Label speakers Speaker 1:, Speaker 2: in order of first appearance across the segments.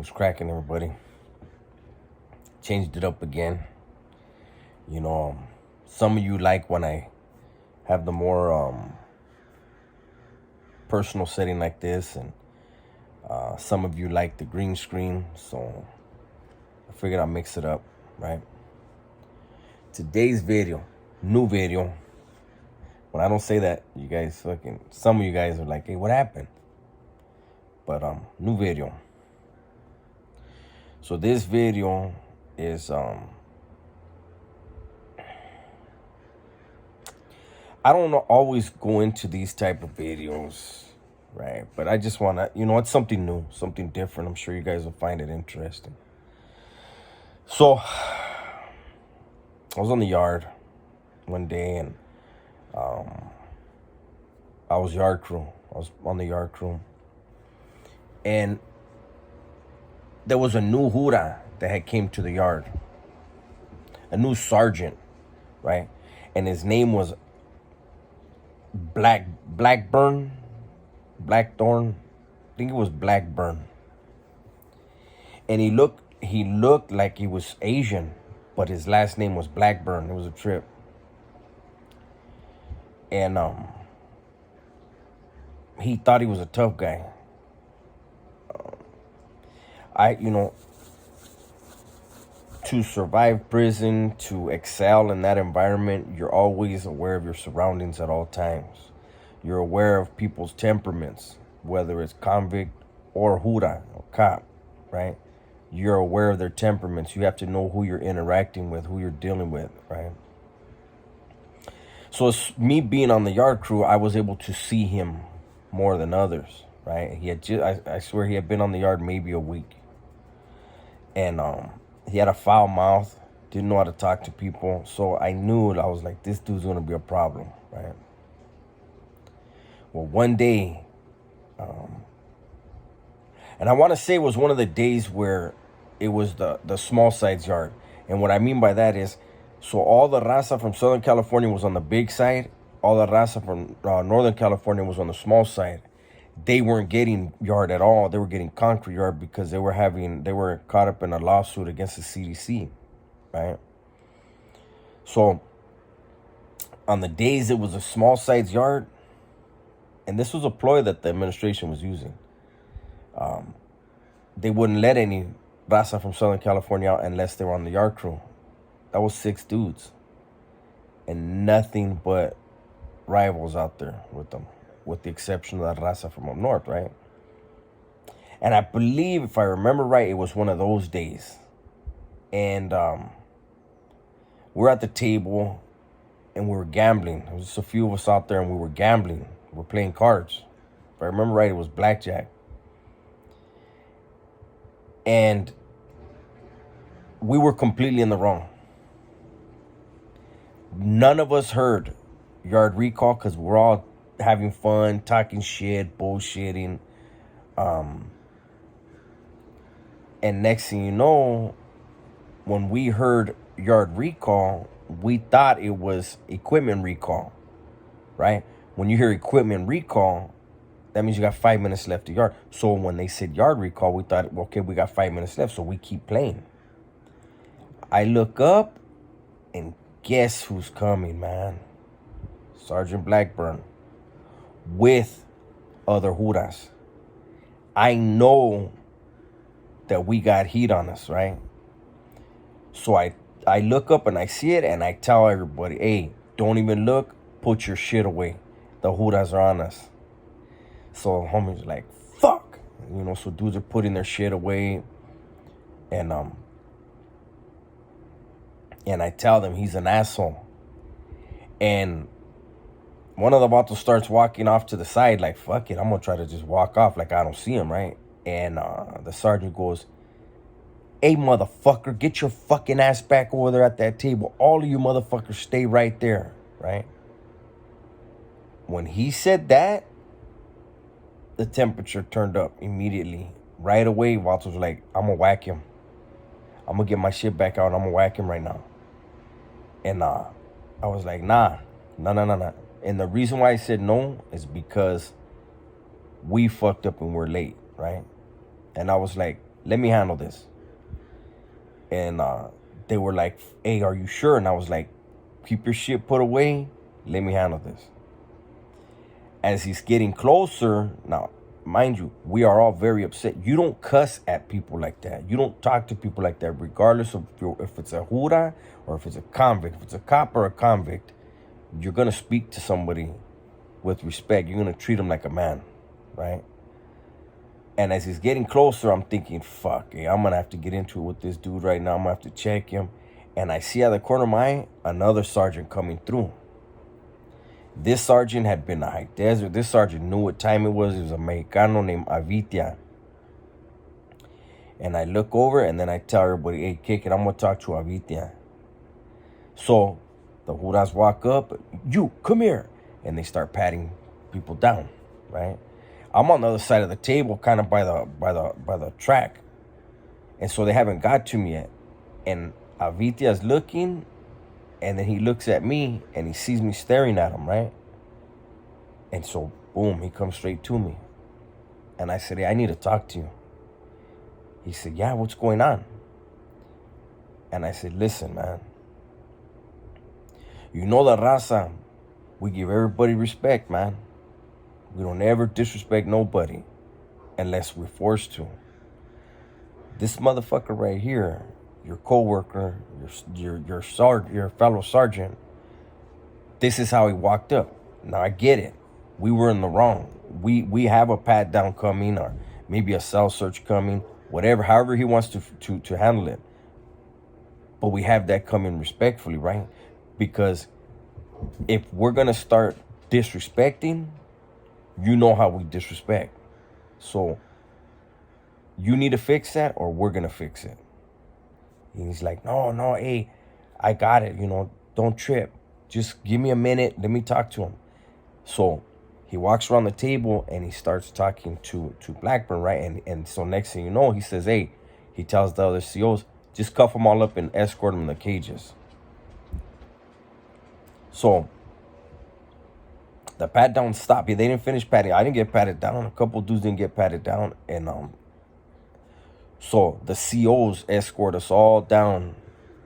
Speaker 1: What's cracking, everybody? Changed it up again. Some of you like when I have the more personal setting like this, and some of you like the green screen, so I figured I'll mix it up, right? Today's video, new video. When I don't say that, you guys some of you guys are like, hey, what happened? But new video. So this video is I don't always go into these type of videos, right? But I just want to, it's something new, something different. I'm sure you guys will find it interesting. So I was on the yard one day, and I was yard crew. I was on the yard crew, and there was a new hura that had came to the yard, a new sergeant, right? And his name was Blackthorn. I think it was Blackburn. And he looked like he was Asian, but his last name was Blackburn. It was a trip. And he thought he was a tough guy. To survive prison, to excel in that environment, you're always aware of your surroundings at all times. You're aware of people's temperaments, whether it's convict or hura or cop, right? You're aware of their temperaments. You have to know who you're interacting with, who you're dealing with, right? So it's me being on the yard crew, I was able to see him more than others, right? I swear he had been on the yard maybe a week. And he had a foul mouth, didn't know how to talk to people. So I was like, this dude's going to be a problem, right? Well, one day, and I want to say it was one of the days where it was the small sides yard. And what I mean by that is, so all the raza from Southern California was on the big side. All the raza from Northern California was on the small side. They weren't getting yard at all. They were getting concrete yard because they were caught up in a lawsuit against the CDC, right? So on the days it was a small size yard, and this was a ploy that the administration was using. They wouldn't let any raza from Southern California out unless they were on the yard crew. That was 6 dudes, and nothing but rivals out there with them, with the exception of that raza from up north, right? And I believe, if I remember right, it was one of those days. And we're at the table, and we were gambling. There was just a few of us out there, and we were gambling. We were playing cards. If I remember right, it was blackjack. And we were completely in the wrong. None of us heard yard recall because we're all having fun, talking shit, bullshitting. And next thing you know, when we heard yard recall, we thought it was equipment recall, right? When you hear equipment recall, that means you got 5 minutes left to yard. So when they said yard recall, we thought, okay, we got 5 minutes left, so we keep playing. I look up, and guess who's coming, man? Sergeant Blackburn with other huras. I know that we got heat on us, right? So I look up and I see it, and I tell everybody, hey, don't even look, put your shit away. The huras are on us. So homies like, fuck. So dudes are putting their shit away. And I tell them he's an asshole. And one of the vatos starts walking off to the side like, fuck it, I'm going to try to just walk off like I don't see him, right? And the sergeant goes, hey, motherfucker, get your fucking ass back over there at that table. All of you motherfuckers stay right there, right? When he said that, the temperature turned up immediately. Right away, Vatos was like, I'm going to whack him. I'm going to get my shit back out. I'm going to whack him right now. And I was like, nah. And the reason why I said no is because we fucked up and we're late, right? And I was like, let me handle this. And they were like, hey, are you sure? And I was like, keep your shit put away. Let me handle this. As he's getting closer, now, mind you, we are all very upset. You don't cuss at people like that. You don't talk to people like that, regardless of if it's a jura or if it's a convict. If it's a cop or a convict, you're going to speak to somebody with respect. You're going to treat them like a man, right? And as he's getting closer, I'm thinking, fuck, hey, I'm going to have to get into it with this dude right now. I'm going to have to check him. And I see out of the corner of my eye, another sergeant coming through. This sergeant had been to High Desert. This sergeant knew what time it was. It was a Mexicano named Avitia. And I look over and then I tell everybody, hey, kick it, I'm going to talk to Avitia. So the juras walk up, you, come here. And they start patting people down, right? I'm on the other side of the table, kind of by the track. And so they haven't got to me yet. And Avitia's looking, and then he looks at me, and he sees me staring at him, right? And so, boom, he comes straight to me. And I said, hey, I need to talk to you. He said, yeah, what's going on? And I said, listen, man. You know the raza, we give everybody respect, man. We don't ever disrespect nobody unless we're forced to. This motherfucker right here, your coworker, your fellow sergeant, this is how he walked up. Now I get it. We were in the wrong. We have a pat down coming, or maybe a cell search coming, whatever, however he wants to handle it. But we have that coming respectfully, right? Because if we're gonna start disrespecting, you know how we disrespect. So you need to fix that, or we're gonna fix it. And he's like, no, hey, I got it, don't trip. Just give me a minute, let me talk to him. So he walks around the table and he starts talking to Blackburn, right? And so next thing you know, he says, hey, he tells the other COs, just cuff them all up and escort them in the cages. So the pat down stopped. They didn't finish patting. I didn't get patted down. A couple dudes didn't get patted down. And so the COs escort us all down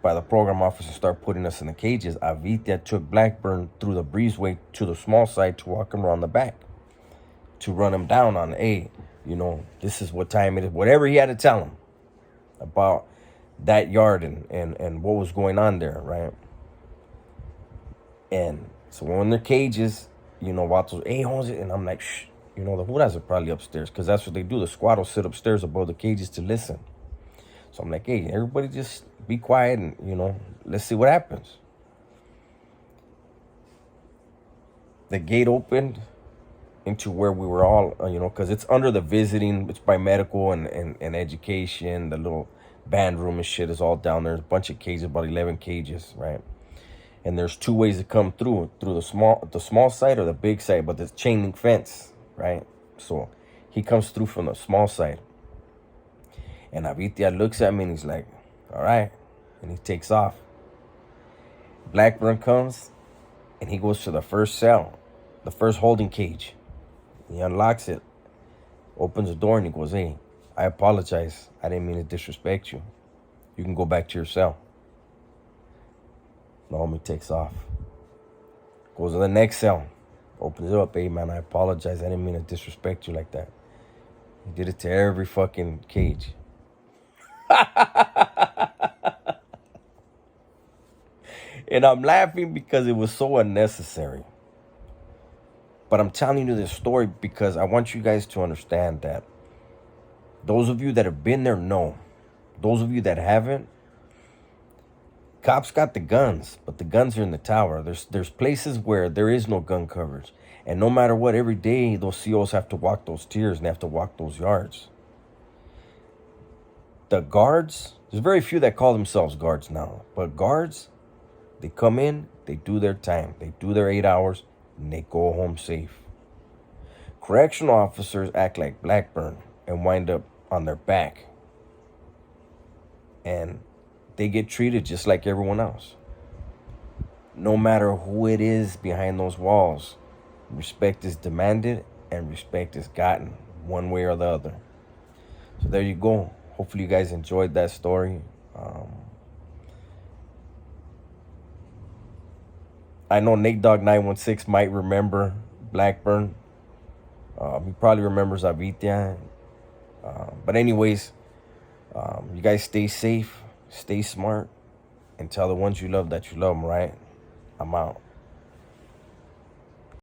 Speaker 1: by the program officer, start putting us in the cages. Avitia took Blackburn through the breezeway to the small side to walk him around the back, to run him down on, hey, this is what time it is. Whatever he had to tell him about that yard and what was going on there, right? And so we're in their cages, Vato's, hey, Jose, and I'm like, shh, the juras are probably upstairs, because that's what they do. The squad will sit upstairs above the cages to listen. So I'm like, hey, everybody just be quiet and, let's see what happens. The gate opened into where we were all, because it's under the visiting, it's by medical and education. The little band room and shit is all down there. There's a bunch of cages, about 11 cages, right? And there's two ways to come through the small side or the big side, but there's chain link fence, right? So he comes through from the small side. And Avitia looks at me and he's like, all right. And he takes off. Blackburn comes and he goes to the first cell, the first holding cage. He unlocks it, opens the door, and he goes, hey, I apologize. I didn't mean to disrespect you. You can go back to your cell. The homie takes off. Goes to the next cell. Opens it up. Hey, man, I apologize. I didn't mean to disrespect you like that. He did it to every fucking cage. And I'm laughing because it was so unnecessary. But I'm telling you this story because I want you guys to understand that those of you that have been there know. Those of you that haven't, cops got the guns, but the guns are in the tower. There's places where there is no gun coverage. And no matter what, every day those COs have to walk those tiers and have to walk those yards. The guards, there's very few that call themselves guards now. But guards, they come in, they do their time. They do their 8 hours, and they go home safe. Correctional officers act like Blackburn and wind up on their back. And they get treated just like everyone else. No matter who it is behind those walls, respect is demanded and respect is gotten one way or the other. So there you go. Hopefully you guys enjoyed that story. I know Nate Dogg 916 might remember Blackburn. He probably remembers Avitia. But anyways, you guys stay safe, stay smart, and tell the ones you love that you love them, right? I'm out.